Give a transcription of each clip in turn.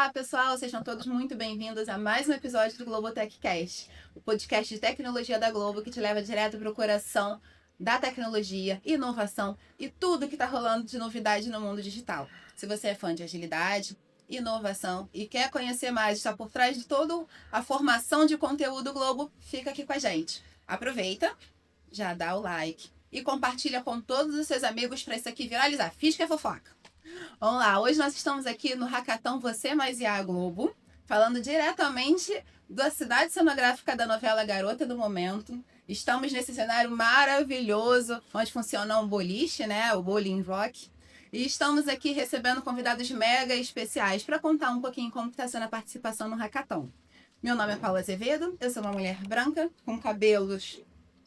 Olá, pessoal, sejam todos muito bem-vindos a mais um episódio do Globotech Cast, o podcast de tecnologia da Globo que te leva direto para o coração da tecnologia, inovação e tudo que está rolando de novidade no mundo digital. Se você é fã de agilidade, inovação e quer conhecer mais, está por trás de toda a formação de conteúdo Globo, fica aqui com a gente. Aproveita, já dá o like e compartilha com todos os seus amigos para isso aqui viralizar. Fiz que é fofoca. Vamos lá, hoje nós estamos aqui no Hackathon Você Mais e a Globo, falando diretamente da cidade cenográfica da novela Garota do Momento. Estamos nesse cenário maravilhoso, onde funciona um boliche, né, o Bowling Rock. E estamos aqui recebendo convidados mega especiais para contar um pouquinho como está sendo a participação no Hackathon. Meu nome é Paula Azevedo, eu sou uma mulher branca, com cabelos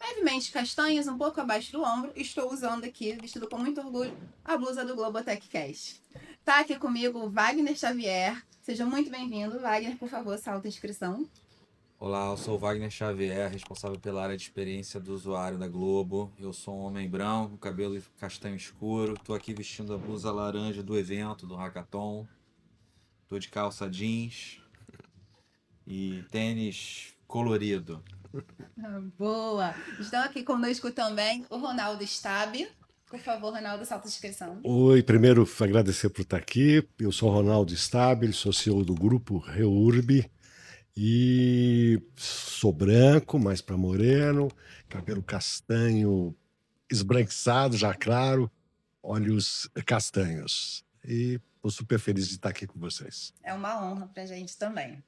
levemente castanhos, um pouco abaixo do ombro. Estou usando aqui, vestido com muito orgulho, a blusa do Globotech Cast. Tá aqui comigo o Wagner Xavier. Seja muito bem-vindo. Wagner, por favor, sua autodescrição. Olá, eu sou o Wagner Xavier, responsável pela área de experiência do usuário da Globo. Eu sou um homem branco, cabelo castanho escuro. Estou aqui vestindo a blusa laranja do evento, do Hackathon. Estou de calça jeans e tênis colorido. Boa! Estão aqui conosco também o Ronaldo Stab. Por favor, Ronaldo, sua autodescrição. Oi, primeiro agradecer por estar aqui. Eu sou Ronaldo Stabile, sou CEO do grupo Reurb e sou branco, mais para moreno, cabelo castanho esbranquiçado, já claro, olhos castanhos. E estou super feliz de estar aqui com vocês. É uma honra pra gente também.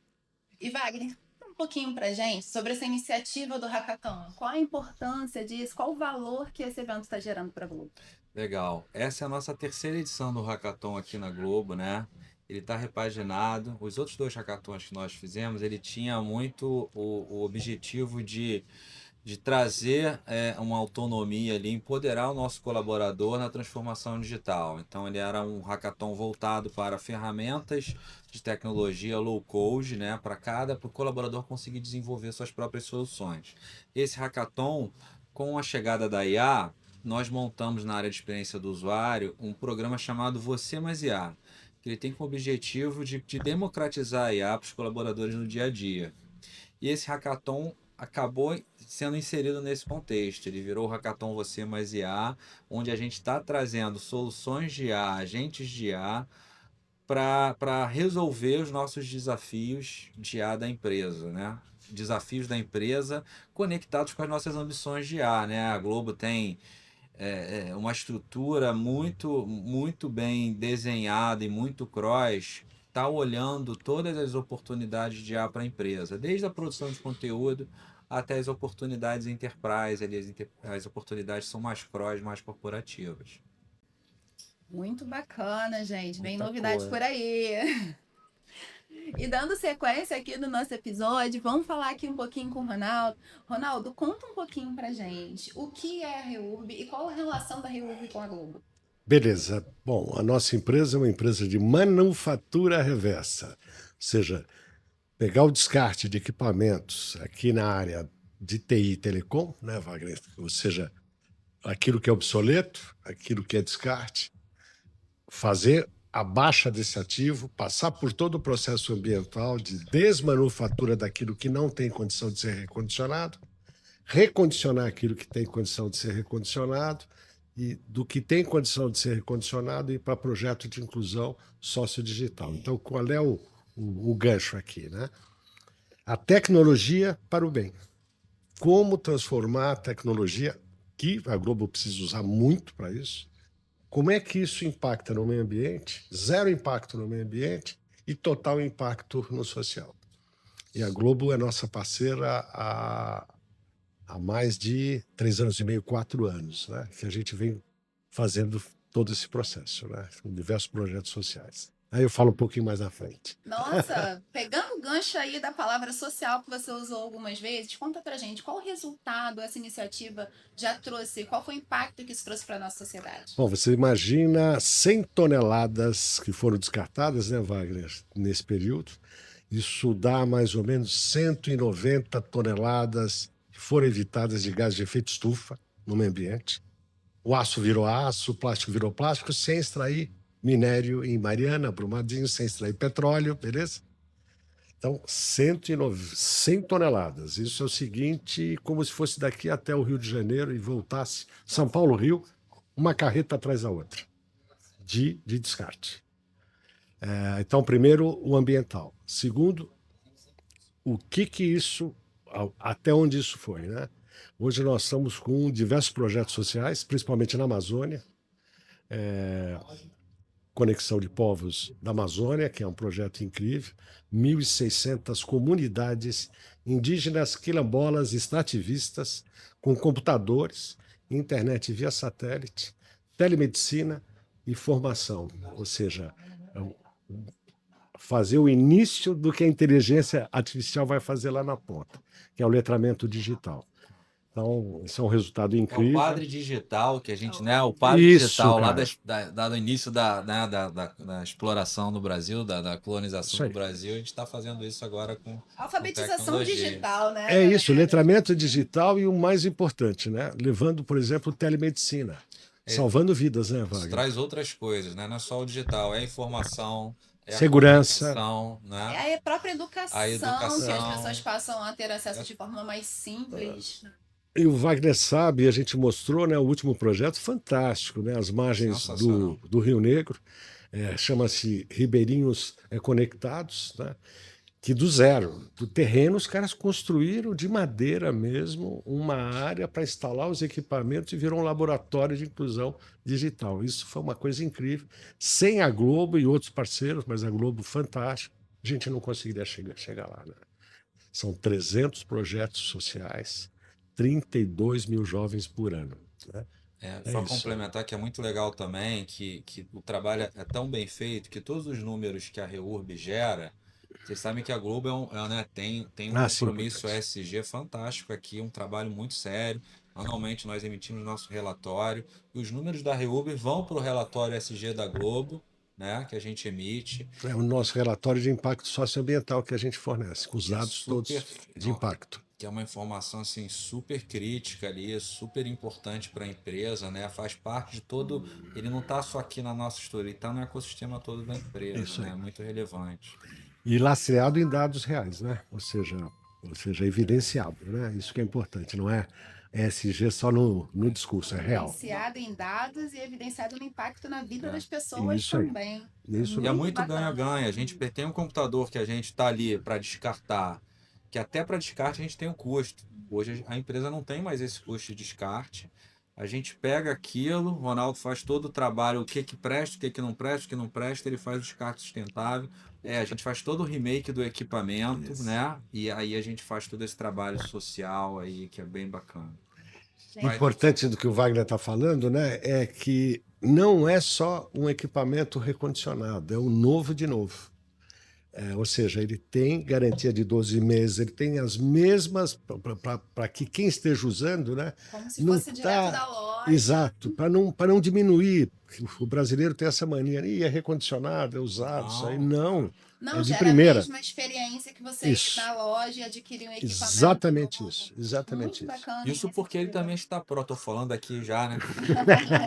E Wagner, um pouquinho pra gente sobre essa iniciativa do Hackathon. Qual a importância disso? Qual o valor que esse evento está gerando para a Globo? Legal. Essa é a nossa terceira edição do Hackathon aqui na Globo, né? Ele está repaginado. Os outros dois hackathons que nós fizemos, ele tinha muito o objetivo de trazer uma autonomia ali, empoderar o nosso colaborador na transformação digital. Então ele era um hackathon voltado para ferramentas de tecnologia low code, né, para o colaborador conseguir desenvolver suas próprias soluções. Esse hackathon, com a chegada da IA, nós montamos na área de experiência do usuário um programa chamado Você Mais IA, que ele tem como objetivo de democratizar a IA para os colaboradores no dia a dia. E esse hackathon acabou sendo inserido nesse contexto. Ele virou o Hackathon Você Mais IA, onde a gente está trazendo soluções de IA, agentes de IA, para resolver os nossos desafios de IA da empresa, né? Desafios da empresa conectados com as nossas ambições de IA, né? A Globo tem uma estrutura muito bem desenhada e muito cross, está olhando todas as oportunidades de IA para a empresa, desde a produção de conteúdo até as oportunidades enterprise, as oportunidades são mais cross, mais corporativas. Muito bacana, gente. Vem Muita novidades coisa. por aí. E dando sequência aqui no nosso episódio, vamos falar aqui um pouquinho com o Ronaldo. Ronaldo, conta um pouquinho pra gente o que é a Reurb e qual a relação da Reurb com a Globo. Beleza. Bom, a nossa empresa é uma empresa de manufatura reversa, ou seja, pegar o descarte de equipamentos aqui na área de TI e telecom, né, Wagner? Ou seja, aquilo que é obsoleto, aquilo que é descarte, fazer a baixa desse ativo, passar por todo o processo ambiental de desmanufatura daquilo que não tem condição de ser recondicionado, recondicionar aquilo que tem condição de ser recondicionado e do que tem condição de ser recondicionado e para projeto de inclusão sociodigital. Então, qual é o gancho aqui, né? A tecnologia para o bem. Como transformar a tecnologia, que a Globo precisa usar muito para isso, como é que isso impacta no meio ambiente, zero impacto no meio ambiente e total impacto no social. E a Globo é nossa parceira há mais de 3 anos e meio, 4 anos, né? Que a gente vem fazendo todo esse processo, né? Com diversos projetos sociais. Aí eu falo um pouquinho mais à frente. Nossa, pegando o gancho aí da palavra social que você usou algumas vezes, conta pra gente qual o resultado essa iniciativa já trouxe, qual foi o impacto que isso trouxe para a nossa sociedade. Bom, você imagina 100 toneladas que foram descartadas, né, Wagner, nesse período. Isso dá mais ou menos 190 toneladas que foram evitadas de gases de efeito estufa no meio ambiente. O aço virou aço, o plástico virou plástico, sem extrair minério em Mariana, Brumadinho, sem extrair petróleo, beleza? Então, 100 toneladas. Isso é o seguinte, como se fosse daqui até o Rio de Janeiro e voltasse São Paulo, Rio, uma carreta atrás da outra de descarte. Então, primeiro, o ambiental. Segundo, o que isso, até onde isso foi, né? Hoje nós estamos com diversos projetos sociais, principalmente na Amazônia, Conexão de Povos da Amazônia, que é um projeto incrível, 1.600 comunidades indígenas, quilombolas, extrativistas, com computadores, internet via satélite, telemedicina e formação, ou seja, fazer o início do que a inteligência artificial vai fazer lá na ponta, que é o letramento digital. Então, isso é um resultado É o incrível. padre digital que a gente, né? O padre Isso, digital lá cara. do início da exploração no Brasil, da colonização Isso aí. do Brasil, a gente está fazendo isso agora com Alfabetização tecnologia. digital, né? É isso, letramento digital e o mais importante, né? Levando, por exemplo, telemedicina, salvando vidas, né, Isso Wagner? traz outras coisas, né? Não é só o digital, é a informação, é Segurança. a comunicação, né? É a própria educação, A que as educação. pessoas passam a ter acesso de forma mais simples. E o Wagner sabe, a gente mostrou, né, o último projeto fantástico, né, as margens Sensacional. do Rio Negro, chama-se Ribeirinhos Conectados, né, que do zero, do terreno, os caras construíram de madeira mesmo uma área para instalar os equipamentos e virou um laboratório de inclusão digital. Isso foi uma coisa incrível, sem a Globo e outros parceiros, mas a Globo fantástico, a gente não conseguiria chegar lá, né? São 300 projetos sociais, 32 mil jovens por ano, né? Só isso. complementar que é muito legal também, que o trabalho é tão bem feito que todos os números que a REURB gera, vocês sabem que a Globo né, tem um Sim, compromisso importante. ESG fantástico aqui, um trabalho muito sério. Anualmente nós emitimos nosso relatório e os números da REURB vão para o relatório ESG da Globo, né, que a gente emite. É o nosso relatório de impacto socioambiental que a gente fornece, com os dados todos de impacto. Que é uma informação assim super crítica ali, super importante para a empresa, né? Faz parte de todo, ele não está só aqui na nossa história, ele está no ecossistema todo da empresa, Isso aí. né? Muito relevante. E lastreado em dados reais, né? Ou seja, evidenciado, né? Isso que é importante, não é ESG só no discurso, é real. Evidenciado em dados e evidenciado no impacto na vida das pessoas Isso aí. também. Isso E é muito bacana. ganha-ganha. A gente tem um computador que a gente está ali para descartar, que até para descarte a gente tem um custo. Hoje a empresa não tem mais esse custo de descarte. A gente pega aquilo, o Ronaldo faz todo o trabalho, o que presta, o que não presta, o que não presta, ele faz o descarte sustentável. A gente faz todo o remake do equipamento, né? E aí a gente faz todo esse trabalho social aí, que é bem bacana. Importante do que o Wagner está falando, né, é que não é só um equipamento recondicionado, é o novo de novo. Ou seja, ele tem garantia de 12 meses, ele tem as mesmas, para que quem esteja usando, né? Como se fosse direto da loja. Exato, para não diminuir. O brasileiro tem essa mania, é recondicionado, é usado, isso aí. Não, Não, é de gera primeira. a mesma experiência que você ir na loja e adquirir um equipamento. Exatamente novo. isso, exatamente Muito isso. bacana. Isso porque ele também está estou falando aqui já, né?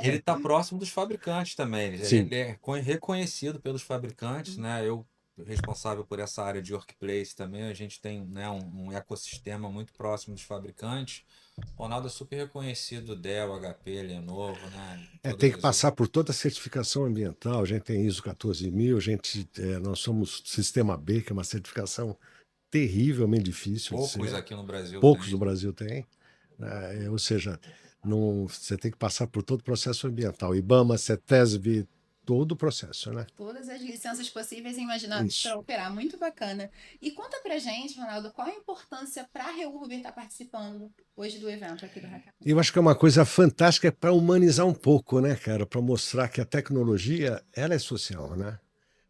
Ele está próximo dos fabricantes também. Sim. Ele é reconhecido pelos fabricantes, né? Eu responsável por essa área de workplace também, a gente tem, né, um ecossistema muito próximo dos fabricantes. O Ronaldo é super reconhecido, Dell, HP, Lenovo, né? Tem que passar por toda a certificação ambiental, a gente tem ISO 14000, nós somos Sistema B, que é uma certificação terrivelmente difícil. Poucos aqui no Brasil Poucos no Brasil têm. Ou seja, você tem que passar por todo o processo ambiental. IBAMA, CETESB, todo o processo, né? Todas as licenças possíveis e imagináveis para operar. Muito bacana. E conta pra gente, Ronaldo, qual a importância para a REURB estar participando hoje do evento aqui do Hackathon? Eu acho que é uma coisa fantástica para humanizar um pouco, né, cara? Para mostrar que a tecnologia, ela é social, né?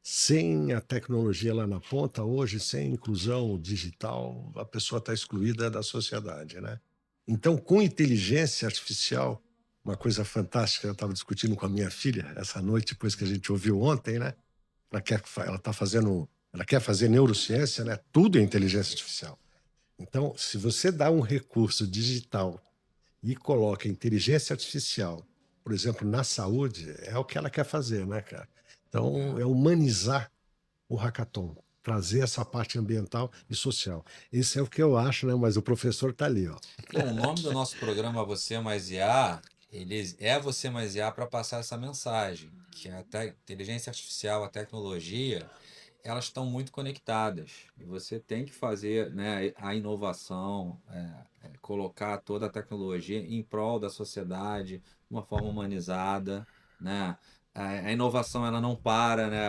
Sem a tecnologia lá na ponta, hoje, sem inclusão digital, a pessoa está excluída da sociedade, né? Então, com inteligência artificial, uma coisa fantástica, eu estava discutindo com a minha filha essa noite, depois que a gente ouviu ontem, né? Ela quer fazer neurociência, né? Tudo é inteligência artificial. Então, se você dá um recurso digital e coloca inteligência artificial, por exemplo, na saúde, é o que ela quer fazer, né, cara? Então, é humanizar o hackathon, trazer essa parte ambiental e social. Isso é o que eu acho, né? Mas o professor está ali, ó. Bom, o nome do nosso programa Você Mais IA, ele é Você Mais IA para passar essa mensagem, que a inteligência artificial, a tecnologia, elas estão muito conectadas. E você tem que fazer, né, a inovação, colocar toda a tecnologia em prol da sociedade, de uma forma humanizada, né? A inovação ela não para, né?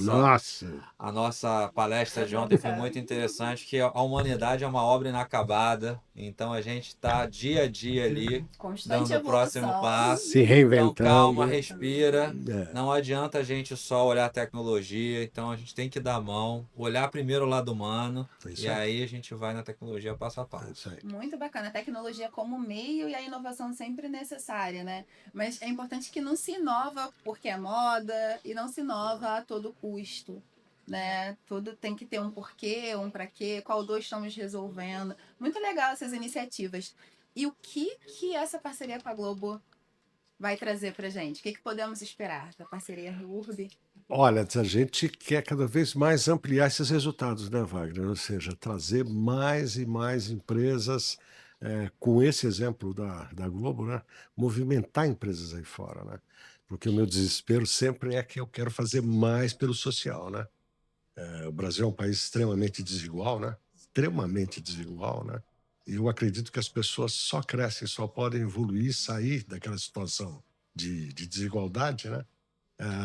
Nossa! A nossa palestra de ontem foi muito interessante, que a humanidade é uma obra inacabada, então a gente está dia a dia ali, Constante dando o próximo evolução. passo. Se Então reinventando. calma, respira. É, Não adianta a gente só olhar a tecnologia, então a gente tem que dar a mão, olhar primeiro o lado humano, é e isso aí. aí a gente vai na tecnologia passo a É passo. isso aí. Muito bacana. A tecnologia como meio e a inovação sempre necessária, né? Mas é importante que não se inova porque é moda e não se inova a todo custo, né? Tudo tem que ter um porquê, um para quê, qual dor estamos resolvendo. Muito legal essas iniciativas. E o que essa parceria com a Globo vai trazer pra gente? O que podemos esperar da parceria RURB? Olha, a gente quer cada vez mais ampliar esses resultados, né, Wagner? Ou seja, trazer mais e mais empresas, com esse exemplo da Globo, né? Movimentar empresas aí fora, né? Porque o meu desespero sempre é que eu quero fazer mais pelo social, né? O Brasil é um país extremamente desigual, né? Extremamente desigual, né? E eu acredito que as pessoas só crescem, só podem evoluir, sair daquela situação de desigualdade, né?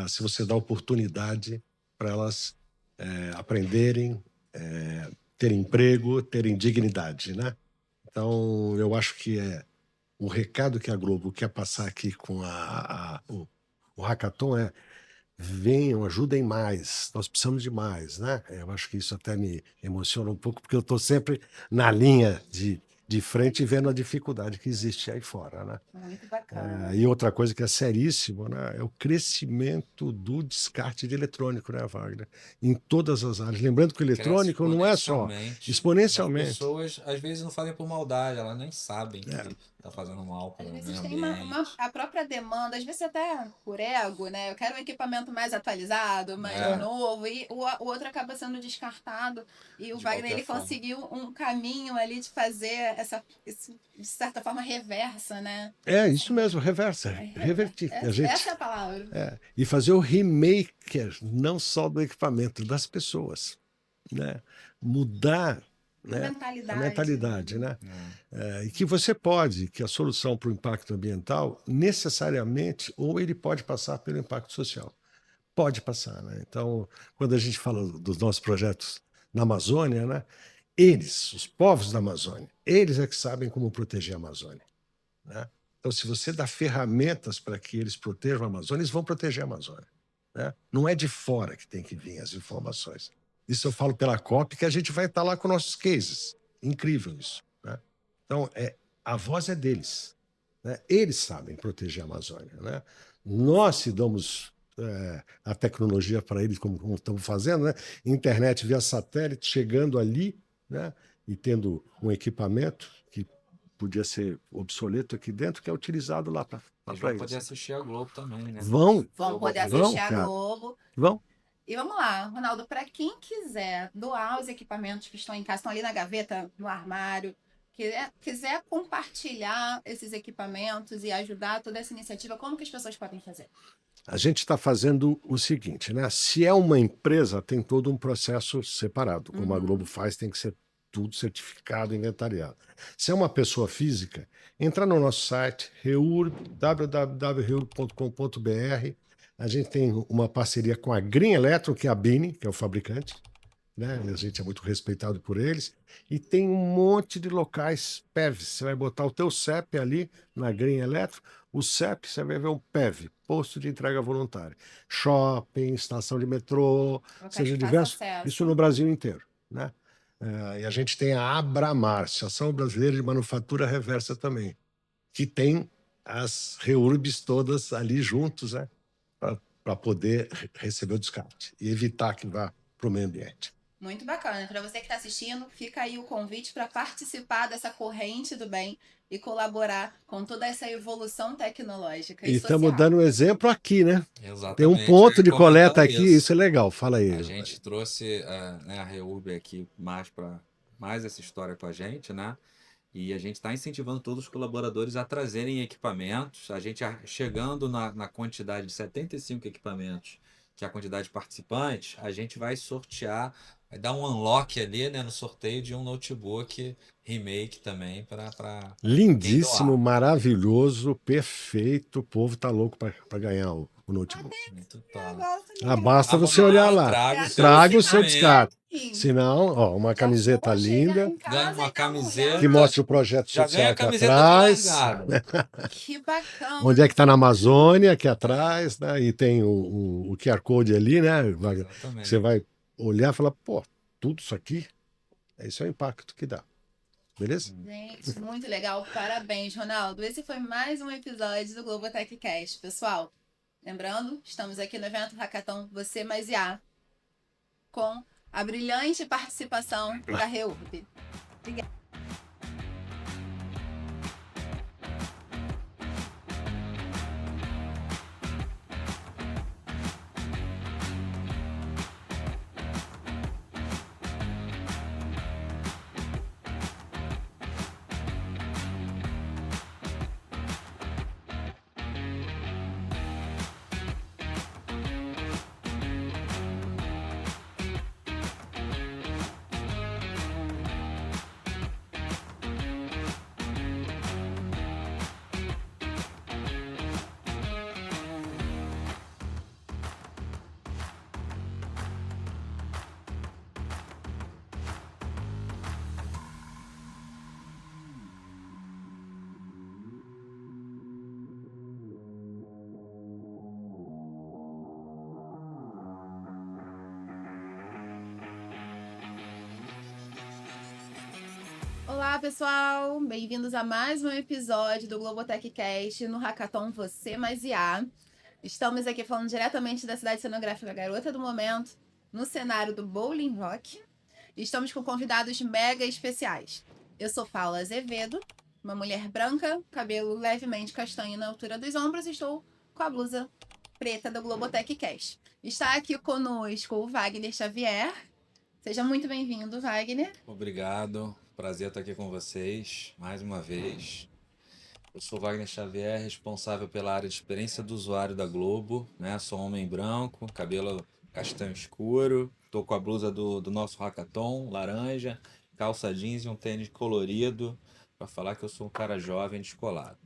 Se você dá oportunidade para elas aprenderem, terem emprego, terem dignidade, né? Então, eu acho que o recado que a Globo quer passar aqui com o Hackathon é: venham, ajudem mais, nós precisamos de mais, né? Eu acho que isso até me emociona um pouco, porque eu estou sempre na linha de frente vendo a dificuldade que existe aí fora, né? Muito bacana. E outra coisa que é seríssimo, né, é o crescimento do descarte de eletrônico, né, Wagner? Em todas as áreas. Lembrando que o Cresce eletrônico não é só exponencialmente. As exponencialmente. pessoas às vezes não fazem por maldade, elas nem sabem que É, está fazendo mal para Às o vezes meio tem ambiente. a própria demanda, às vezes até por ego, né? Eu quero um equipamento mais atualizado, mais É. novo, e o outro acaba sendo descartado. E o De Wagner, qualquer ele forma. conseguiu um caminho ali de fazer de certa forma, reversa, né? isso mesmo, reversa, revertir. Essa é a palavra. E fazer o remaker, não só do equipamento, das pessoas, né? Mudar, A né, a mentalidade. mentalidade, né? E que você pode, que a solução para o impacto ambiental, necessariamente, ou ele pode passar pelo impacto social. Pode passar, né? Então, quando a gente fala dos nossos projetos na Amazônia, né? Eles, os povos da Amazônia, eles é que sabem como proteger a Amazônia, né? Então, se você dá ferramentas para que eles protejam a Amazônia, eles vão proteger a Amazônia, né? Não é de fora que tem que vir as informações. Isso eu falo pela COP, que a gente vai estar lá com nossos cases. Incrível isso, né? Então, a voz é deles, né? Eles sabem proteger a Amazônia, né? Nós se damos a tecnologia para eles, como estamos fazendo, né? Internet via satélite, chegando ali, né? E tendo um equipamento que podia ser obsoleto aqui dentro, que é utilizado lá para Eles vão eles. poder assistir a Globo também, né? Vão poder Vão, assistir a cara. Globo. Vão. E vamos lá, Ronaldo, para quem quiser doar os equipamentos que estão em casa, estão ali na gaveta, no armário, quiser compartilhar esses equipamentos e ajudar toda essa iniciativa, como que as pessoas podem fazer? A gente está fazendo o seguinte, né? Se é uma empresa, tem todo um processo separado. Como a Globo faz, tem que ser tudo certificado, inventariado. Se é uma pessoa física, entra no nosso site, www.reurb.com.br. A gente tem uma parceria com a Green Electron, que é a Bini, que é o fabricante, né? A gente é muito respeitado por eles. E tem um monte de locais PEVs. Você vai botar o teu CEP ali na Green Electro, o CEP, você vai ver um PEV, Posto de Entrega Voluntária. Shopping, estação de metrô, seja diverso. Isso no Brasil inteiro, né? E a gente tem a Abramar, Associação Brasileira de Manufatura Reversa também, que tem as REURBs todas ali juntos, né? Para poder receber o descarte e evitar que vá para o meio ambiente. Muito bacana. Para você que está assistindo, fica aí o convite para participar dessa corrente do bem e colaborar com toda essa evolução tecnológica E e estamos social. dando um exemplo aqui, né? Exatamente. Tem um eu ponto ia de coleta comentar aqui, isso. isso é legal. Fala aí. A gente trouxe né, a Reurb aqui mais essa história com a gente, né? E a gente está incentivando todos os colaboradores a trazerem equipamentos. A gente chegando na quantidade de 75 equipamentos, que é a quantidade de participantes, a gente vai sortear, vai dar um unlock ali, né, no sorteio de um notebook remake também para quem Lindíssimo, doar. maravilhoso, perfeito. O povo tá louco para ganhar o notebook. Muito top. Basta Vamos você olhar lá. traga o seu Traga o seu equipamento. descarte. Senão, ó, uma camiseta linda Ganha uma camiseta. que mostra o projeto Já ganha social a aqui camiseta atrás. de largada. Que bacana. Onde é que está na Amazônia, aqui atrás, né? E tem o QR Code ali, né? Exatamente. Você vai olhar e falar, pô, tudo isso aqui? Esse é o impacto que dá. Beleza? Gente, muito legal. Parabéns, Ronaldo. Esse foi mais um episódio do Globo TechCast. Pessoal, lembrando, estamos aqui no evento Hackathon Você Mais IA, com a brilhante participação da Reurb. Obrigada. Olá, pessoal! Bem-vindos a mais um episódio do GloboTechCast no Hackathon Você Mais IA. Estamos aqui falando diretamente da cidade cenográfica Garota do Momento, no cenário do Bowling Rock. E estamos com convidados mega especiais. Eu sou Paula Azevedo, uma mulher branca, cabelo levemente castanho na altura dos ombros e estou com a blusa preta do GloboTechCast. Está aqui conosco o Wagner Xavier. Seja muito bem-vindo, Wagner. Obrigado. Prazer estar aqui com vocês mais uma vez. Eu sou Wagner Xavier, responsável pela área de experiência do usuário da Globo, né? Sou homem branco, cabelo castanho escuro, tô com a blusa do nosso hackathon, laranja, calça jeans e um tênis colorido, para falar que eu sou um cara jovem descolado.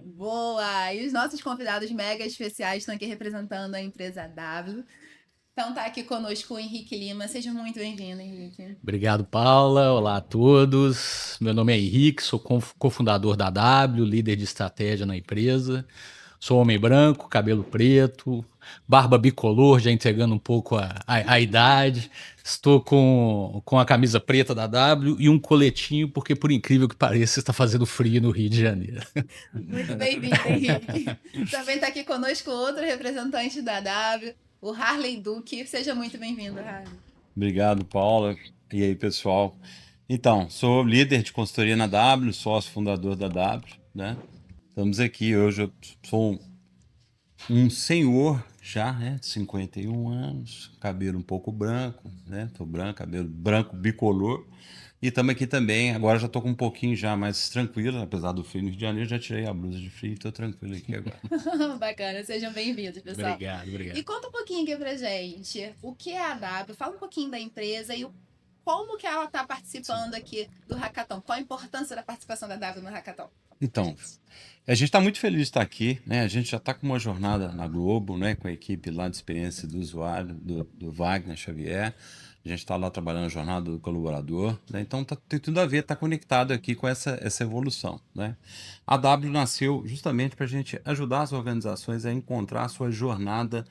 Boa! E os nossos convidados mega especiais estão aqui representando a empresa W. Então tá aqui conosco o Henrique Lima. Seja muito bem-vindo, Henrique. Obrigado, Paula. Olá a todos. Meu nome é Henrique, sou cofundador da W, líder de estratégia na empresa. Sou homem branco, cabelo preto, barba bicolor, já entregando um pouco a idade. Estou com a camisa preta da W e um coletinho, porque por incrível que pareça, está fazendo frio no Rio de Janeiro. Muito bem-vindo, Henrique. Também está aqui conosco outro representante da W, o Harley Duque. Seja muito bem-vindo, Harley. Obrigado, Paula. E aí, pessoal? Então, sou líder de consultoria na W, sócio fundador da W, né? Estamos aqui, hoje eu sou um senhor já, né? 51 anos, cabelo um pouco branco, né? Tô branco, cabelo branco bicolor. E estamos aqui também, agora já estou com um pouquinho já mais tranquilo, apesar do frio no Rio de Janeiro, já tirei a blusa de frio e estou tranquilo aqui agora. Bacana, sejam bem-vindos, pessoal. Obrigado. E conta um pouquinho aqui pra gente, o que é a W, fala um pouquinho da empresa e como que ela está participando aqui do Hackathon, qual a importância da participação da W no Hackathon? Então, a gente está muito feliz de estar aqui, né? A gente já está com uma jornada na Globo, né? Com a equipe lá de experiência do usuário, do Wagner Xavier. A gente está lá trabalhando a jornada do colaborador, né? Então tem tudo a ver, está conectado aqui com essa evolução, né? A W nasceu justamente para a gente ajudar as organizações a encontrar a sua jornada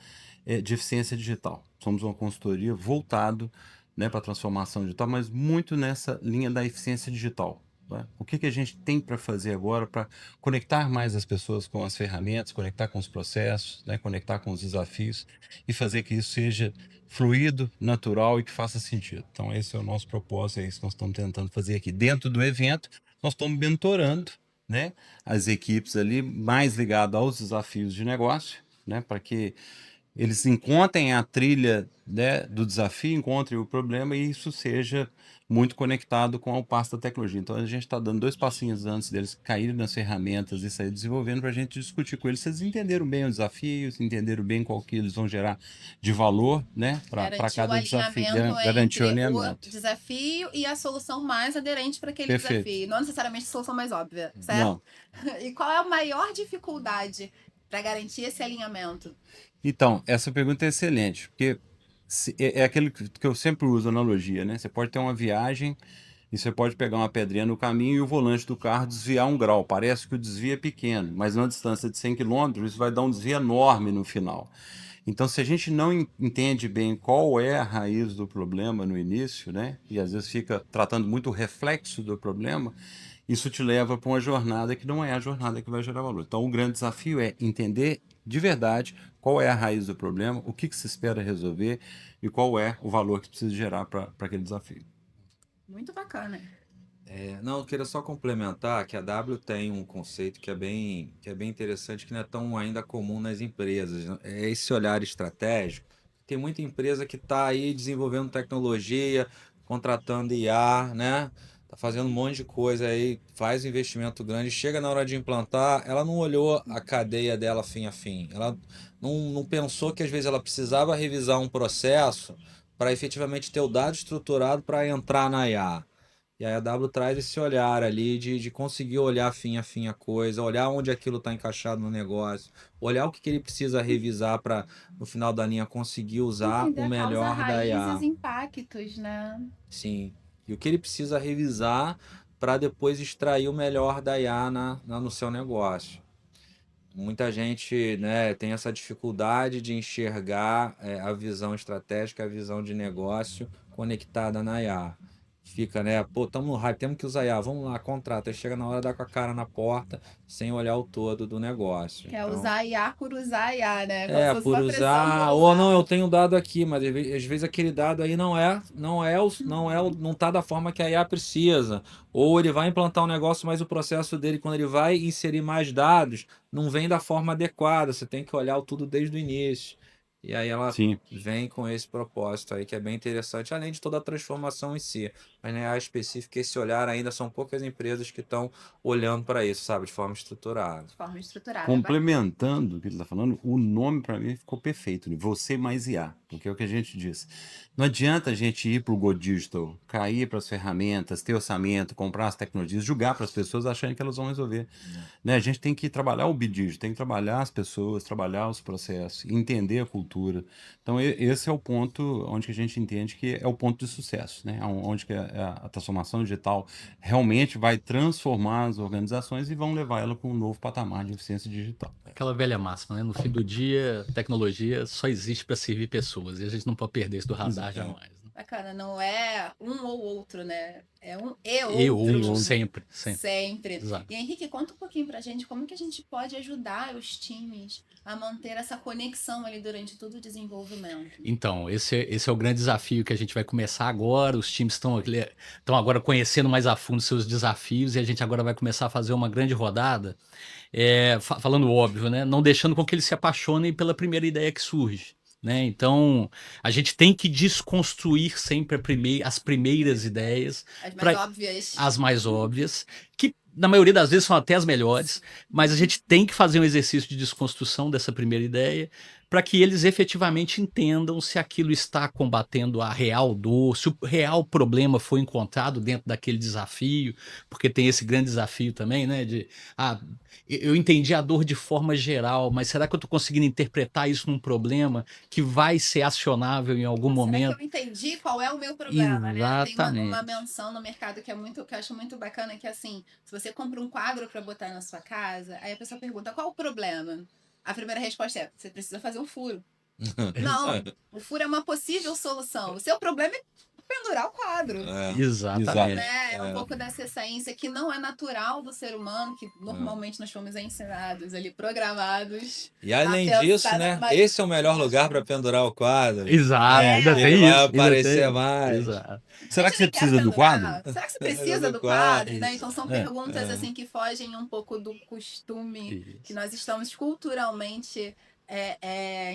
de eficiência digital. Somos uma consultoria voltado, né, para a transformação digital, mas muito nessa linha da eficiência digital. Né? O que a gente tem para fazer agora para conectar mais as pessoas com as ferramentas, conectar com os processos, né? Conectar com os desafios e fazer que isso seja fluido, natural e que faça sentido. Então, esse é o nosso propósito, é isso que nós estamos tentando fazer aqui. Dentro do evento, nós estamos mentorando, né, as equipes ali mais ligadas aos desafios de negócio, né, para que eles encontrem a trilha, né, do desafio, encontrem o problema e isso seja muito conectado com o passo da tecnologia. Então a gente está dando 2 passinhos antes deles caírem nas ferramentas e sair desenvolvendo para a gente discutir com eles se eles entenderam bem os desafios, entenderam bem qual que eles vão gerar de valor, né, para Garantir o cada desafio, alinhamento garantir o entre alinhamento. o desafio e a solução mais aderente para aquele Perfeito. desafio. Não necessariamente a solução mais óbvia, certo? Não. E qual é a maior dificuldade para garantir esse alinhamento? Então, essa pergunta é excelente, porque é aquele que eu sempre uso analogia, né? Você pode ter uma viagem e você pode pegar uma pedrinha no caminho e o volante do carro desviar 1 grau. Parece que o desvio é pequeno, mas numa distância de 100 quilômetros isso vai dar um desvio enorme no final. Então, se a gente não entende bem qual é a raiz do problema no início, né? E às vezes fica tratando muito o reflexo do problema, isso te leva para uma jornada que não é a jornada que vai gerar valor. Então, o grande desafio é entender de verdade qual é a raiz do problema, o que se espera resolver e qual é o valor que precisa gerar para aquele desafio. Muito bacana. Não, eu queria só complementar que a W tem um conceito que é bem interessante, que não é tão ainda comum nas empresas, né? É esse olhar estratégico. Tem muita empresa que está aí desenvolvendo tecnologia, contratando IA, né? Tá fazendo um monte de coisa aí, faz um investimento grande, chega na hora de implantar, ela não olhou a cadeia dela fim a fim. Ela não pensou que às vezes ela precisava revisar um processo para efetivamente ter o dado estruturado para entrar na IA. E aí a W traz esse olhar ali de conseguir olhar fim a fim a coisa, olhar onde aquilo está encaixado no negócio, olhar o que ele precisa revisar para, no final da linha, conseguir usar Entender o a causa, melhor da raízes IA. e impactos, né? Sim. E o que ele precisa revisar para depois extrair o melhor da IA no seu negócio. Muita gente, né, tem essa dificuldade de enxergar a visão estratégica, a visão de negócio conectada na IA. Fica, né? Pô, estamos no hype, temos que usar IA, vamos lá, contrata. Aí chega na hora, dá com a cara na porta, sem olhar o todo do negócio. Que é Então, usar IA por usar IA, né? Como se fosse por uma pressão usar, por ou usar. não, eu tenho dado aqui, mas às vezes aquele dado aí não tá da forma que a IA precisa. Ou ele vai implantar um negócio, mas o processo dele, quando ele vai inserir mais dados, não vem da forma adequada. Você tem que olhar tudo desde o início. E aí ela Sim. vem com esse propósito aí, que é bem interessante, além de toda a transformação em si. Mas na área específica, esse olhar ainda são poucas empresas que estão olhando para isso, sabe, de forma estruturada. De forma estruturada. Complementando o que ele está falando, o nome para mim ficou perfeito, né? Você mais IA, porque é o que a gente disse. Não adianta a gente ir para o Go Digital, cair para as ferramentas, ter orçamento, comprar as tecnologias, julgar para as pessoas achando que elas vão resolver. Né? A gente tem que trabalhar o B-Digital, tem que trabalhar as pessoas, trabalhar os processos, entender a cultura. Então, esse é o ponto onde a gente entende que é o ponto de sucesso, né? Onde que a transformação digital realmente vai transformar as organizações e vão levar ela para um novo patamar de eficiência digital. Aquela velha máxima, né? No fim do dia, tecnologia só existe para servir pessoas e a gente não pode perder isso do radar jamais. Né? Bacana, não é um ou outro, né? É um e E outro. outro, sempre. Sempre. Exato. E Henrique, conta um pouquinho pra gente como que a gente pode ajudar os times a manter essa conexão ali durante todo o desenvolvimento. Então, esse é o grande desafio que a gente vai começar agora. Os times estão agora conhecendo mais a fundo seus desafios e a gente agora vai começar a fazer uma grande rodada, falando óbvio, né? Não deixando com que eles se apaixonem pela primeira ideia que surge. Né? Então, a gente tem que desconstruir sempre as primeiras ideias. As mais óbvias. As mais óbvias, que na maioria das vezes são até as melhores, mas a gente tem que fazer um exercício de desconstrução dessa primeira ideia para que eles efetivamente entendam se aquilo está combatendo a real dor, se o real problema foi encontrado dentro daquele desafio, porque tem esse grande desafio também, né? Eu entendi a dor de forma geral, mas será que eu estou conseguindo interpretar isso num problema que vai ser acionável em algum momento? Será que eu entendi qual é o meu problema? Exatamente. Né? Tem uma menção no mercado que eu acho muito bacana, que é assim, se você compra um quadro para botar na sua casa, aí a pessoa pergunta, qual o problema? A primeira resposta é, você precisa fazer um furo. Não, o furo é uma possível solução. O seu problema é pendurar o quadro. Exatamente. Né? É um pouco dessa essência que não é natural do ser humano, que normalmente nós fomos ensinados ali, programados. E além a disso, pensar né? na- Esse é o melhor lugar para pendurar o quadro. Exato, ainda Ele tem vai isso. ainda aparecer tem. mais. Exato. Será A que gente você quer precisa do pendurar? quadro? Será que você precisa do quadro. quadro? Né? Então são perguntas assim que fogem um pouco do costume Isso. que nós estamos culturalmente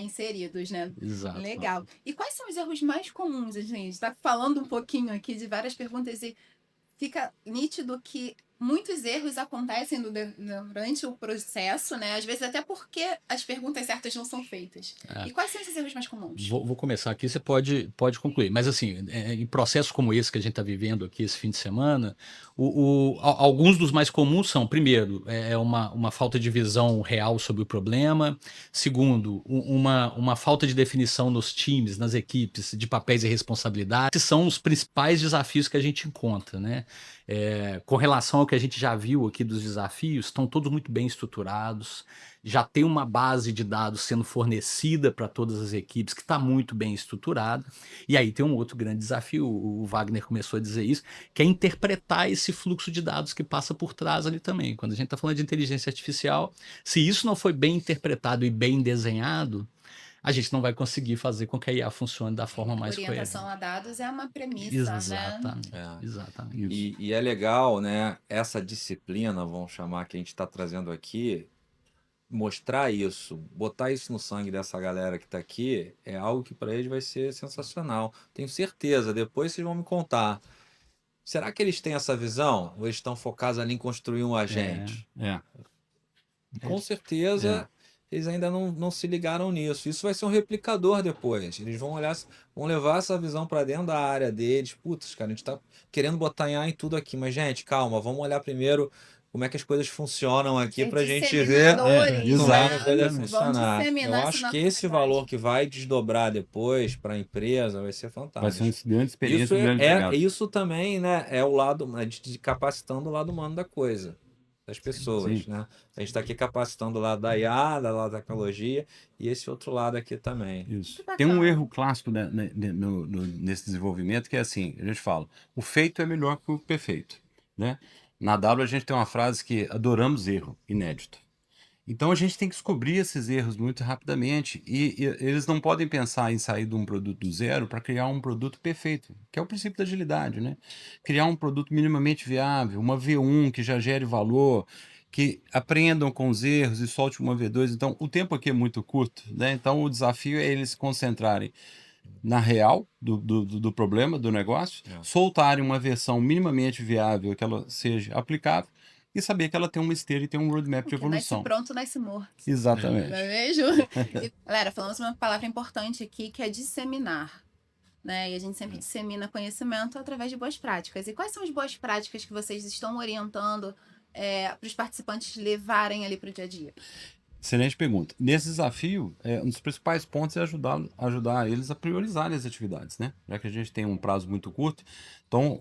inseridos, né? Exato. Legal. E quais são os erros mais comuns, gente? Está falando um pouquinho aqui de várias perguntas e fica nítido que muitos erros acontecem durante o processo, né? Às vezes até porque as perguntas certas não são feitas. E quais são esses erros mais comuns? Vou começar aqui, você pode concluir. Mas assim, em processos como esse que a gente está vivendo aqui esse fim de semana, alguns dos mais comuns são, primeiro, uma falta de visão real sobre o problema. Segundo, uma falta de definição nos times, nas equipes, de papéis e responsabilidades. Esses são os principais desafios que a gente encontra, né? Com relação ao que a gente já viu aqui dos desafios, estão todos muito bem estruturados, já tem uma base de dados sendo fornecida para todas as equipes que está muito bem estruturada. E aí tem um outro grande desafio, o Wagner começou a dizer isso, que é interpretar esse fluxo de dados que passa por trás ali também. Quando a gente está falando de inteligência artificial, se isso não foi bem interpretado e bem desenhado, a gente não vai conseguir fazer com que a IA funcione da forma mais coerente. Orientação a dados é uma premissa, Exatamente, né? exatamente. E é legal, né? Essa disciplina, vamos chamar, que a gente está trazendo aqui, mostrar isso, botar isso no sangue dessa galera que está aqui, é algo que para eles vai ser sensacional. Tenho certeza, depois vocês vão me contar. Será que eles têm essa visão? Ou eles estão focados ali em construir um agente? Com certeza, eles ainda não se ligaram nisso. Isso vai ser um replicador depois. Eles vão olhar, vão levar essa visão para dentro da área deles. Putz, cara, a gente tá querendo botar IA em tudo aqui, mas, gente, calma, vamos olhar primeiro como é que as coisas funcionam aqui para a gente ver como é que vai funcionar. Eu acho que esse valor que vai desdobrar depois para a empresa vai ser fantástico. Vai ser uma grande experiência. Isso também, né, é o lado de capacitando o lado humano da coisa. Das pessoas, Sim. né? A gente está aqui capacitando o lado da IA, do lado da tecnologia e esse outro lado aqui também. Isso. Tem um erro clássico nesse desenvolvimento que é assim, a gente fala, o feito é melhor que o perfeito, né? Na W a gente tem uma frase que adoramos erro inédito. Então a gente tem que descobrir esses erros muito rapidamente e eles não podem pensar em sair de um produto do zero para criar um produto perfeito, que é o princípio da agilidade, né? Criar um produto minimamente viável, uma V1 que já gere valor, que aprendam com os erros e solte uma V2. Então o tempo aqui é muito curto, né? Então o desafio é eles se concentrarem na real do problema, do negócio, soltarem uma versão minimamente viável que ela seja aplicável, e saber que ela tem uma esteira e tem um roadmap de evolução. Nasce pronto, nasce morto. Exatamente. Não é mesmo? Galera, falamos uma palavra importante aqui que é disseminar. Né? E a gente sempre dissemina conhecimento através de boas práticas. E quais são as boas práticas que vocês estão orientando para os participantes levarem ali para o dia a dia? Excelente pergunta. Nesse desafio, um dos principais pontos é ajudar eles a priorizarem as atividades, né? Já que a gente tem um prazo muito curto, então,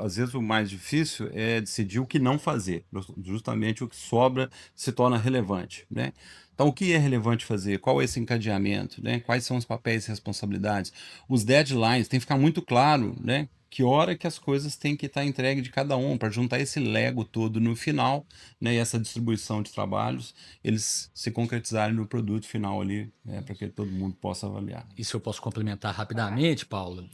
às vezes o mais difícil é decidir o que não fazer. Justamente o que sobra se torna relevante, né? Então, o que é relevante fazer? Qual é esse encadeamento, né? Quais são os papéis e responsabilidades? Os deadlines, tem que ficar muito claro, né? Que hora que as coisas têm que estar entregue de cada um, para juntar esse Lego todo no final, né, e essa distribuição de trabalhos, eles se concretizarem no produto final ali, para que todo mundo possa avaliar. E se eu posso complementar rapidamente, Paulo,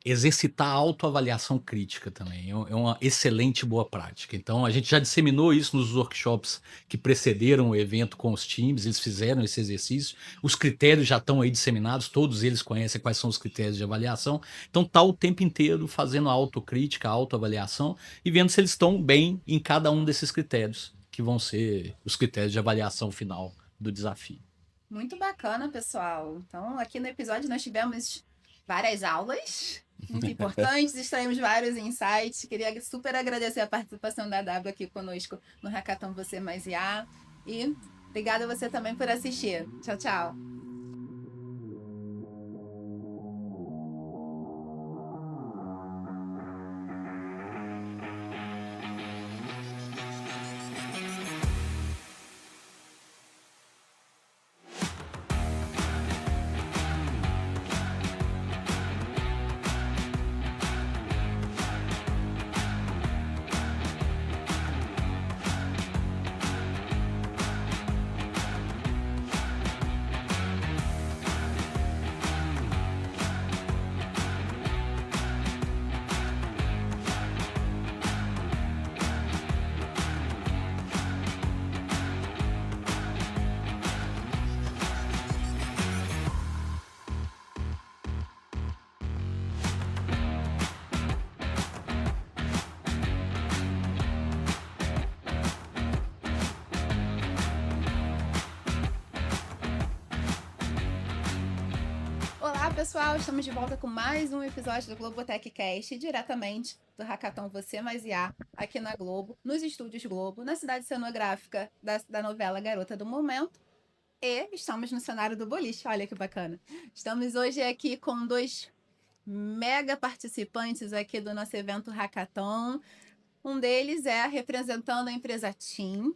exercitar a autoavaliação crítica também é uma excelente boa prática. Então, a gente já disseminou isso nos workshops que precederam o evento com os times, eles fizeram esse exercício, os critérios já estão aí disseminados, todos eles conhecem quais são os critérios de avaliação, então está o tempo inteiro fazendo a autocrítica, a autoavaliação e vendo se eles estão bem em cada um desses critérios, que vão ser os critérios de avaliação final do desafio. Muito bacana, pessoal. Então, aqui no episódio nós tivemos várias aulas muito importantes, extraímos vários insights. Queria super agradecer a participação da W aqui conosco no Hackathon Você Mais IA. E obrigada a você também por assistir. Tchau, tchau. pessoal, estamos de volta com mais um episódio do Globotech Cast, diretamente do Hackathon Você Mais IA, aqui na Globo, nos estúdios Globo, na cidade cenográfica da novela Garota do Momento. E estamos no cenário do boliche, olha que bacana. Estamos hoje aqui com 2 mega participantes aqui do nosso evento Hackathon. Um deles é representando a empresa TIM.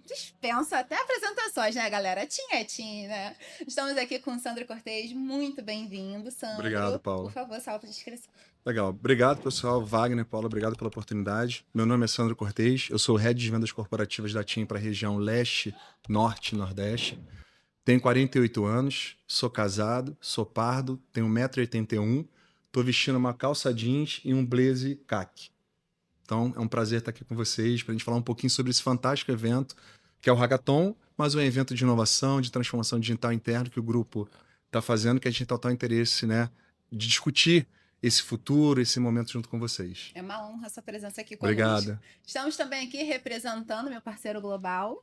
Dispensa até apresentações, né, galera? TIM é TIM, né? Estamos aqui com o Sandro Cortez. Muito bem-vindo, Sandro. Obrigado, Paula. Por favor, sua autodescrição. Legal. Obrigado, pessoal. Wagner, Paula, obrigado pela oportunidade. Meu nome é Sandro Cortez. Eu sou o Head de Vendas Corporativas da TIM para a região Leste, Norte e Nordeste. Tenho 48 anos, sou casado, sou pardo, tenho 1,81 m, estou vestindo uma calça jeans e um blazer caqui. Então, é um prazer estar aqui com vocês para a gente falar um pouquinho sobre esse fantástico evento, que é o Hackathon, mas um evento de inovação, de transformação digital interna que o grupo está fazendo, que a gente tem total interesse, né, de discutir esse futuro, esse momento junto com vocês. É uma honra a sua presença aqui conosco. Obrigada. Estamos também aqui representando meu parceiro global,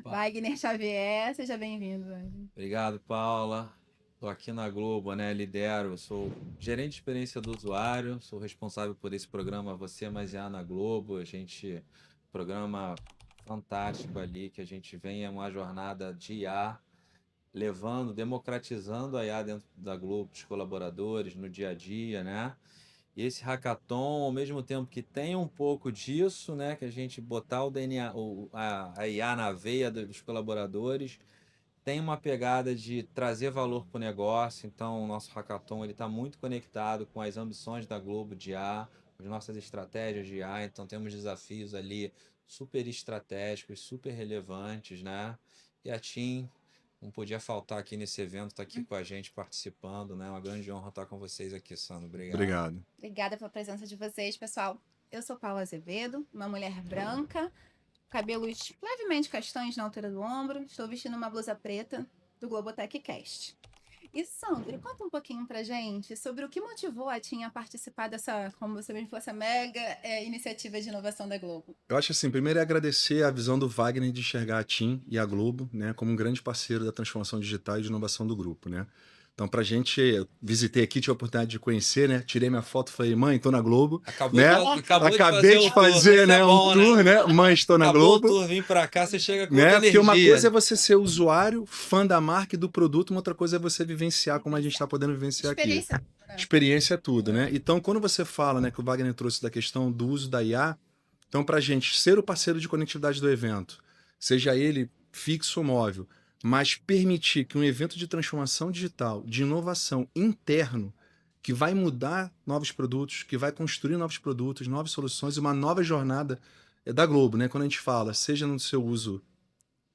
Wagner Xavier. Seja bem-vindo, Wagner. Obrigado, Paula. Estou aqui na Globo, né? Lidero, sou gerente de experiência do usuário, sou responsável por esse programa Você Mais IA na Globo. Programa fantástico ali, que a gente vem uma jornada de IA, democratizando a IA dentro da Globo, dos colaboradores, no dia a dia, né? E esse hackathon, ao mesmo tempo que tem um pouco disso, né? Que a gente botar o DNA, a IA na veia dos colaboradores, tem uma pegada de trazer valor para o negócio. Então, o nosso hackathon está muito conectado com as ambições da Globo de IA, as nossas estratégias de IA. Então, temos desafios ali super estratégicos, super relevantes, né? E a TIM não podia faltar aqui nesse evento, está aqui com a gente participando, né? Uma grande honra estar com vocês aqui, Sandro. Obrigado. Obrigada pela presença de vocês, pessoal. Eu sou Paula Azevedo, uma mulher branca, cabelos levemente castanhos na altura do ombro. Estou vestindo uma blusa preta do Globotech Cast. E, Sandro, conta um pouquinho pra gente sobre o que motivou a TIM a participar dessa, como você mesmo falou, essa mega iniciativa de inovação da Globo. Eu acho assim, primeiro é agradecer a visão do Wagner de enxergar a TIM e a Globo, né, como um grande parceiro da transformação digital e de inovação do grupo, né? Então, pra gente, eu visitei aqui, tive a oportunidade de conhecer, né? Tirei minha foto, falei, mãe, tô na Globo. Acabei de fazer, né, um tour, né? Mãe, estou na Globo. Acabou o tour, vim pra cá, você chega com né? energia. Porque uma coisa é você ser usuário, fã da marca e do produto, uma outra coisa é você vivenciar como a gente está podendo vivenciar Experiência. aqui. Experiência é tudo, né? Então, quando você fala, né, que o Wagner trouxe da questão do uso da IA, então, pra gente ser o parceiro de conectividade do evento, seja ele fixo ou móvel, mas permitir que um evento de transformação digital, de inovação interno, que vai mudar novos produtos, que vai construir novos produtos, novas soluções e uma nova jornada da Globo, né? Quando a gente fala, seja no seu uso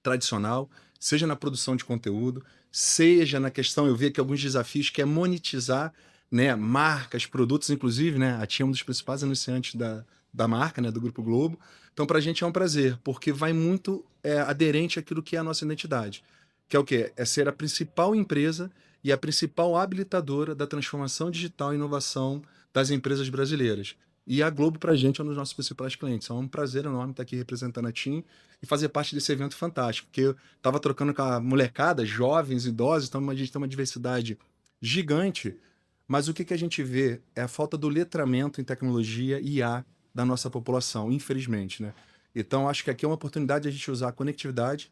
tradicional, seja na produção de conteúdo, seja na questão, eu vi aqui alguns desafios, que é monetizar, né, marcas, produtos, inclusive, né? A TIM é um dos principais anunciantes da marca, né, do Grupo Globo. Então, para a gente é um prazer, porque vai muito aderente àquilo que é a nossa identidade. Que é o quê? É ser a principal empresa e a principal habilitadora da transformação digital e inovação das empresas brasileiras. E a Globo, para a gente, é um dos nossos principais clientes. É um prazer enorme estar aqui representando a TIM e fazer parte desse evento fantástico. Porque eu estava trocando com a molecada, jovens, idosos, então a gente tem uma diversidade gigante. Mas o que a gente vê é a falta do letramento em tecnologia e IA da nossa população, infelizmente, né? Então, acho que aqui é uma oportunidade de a gente usar a conectividade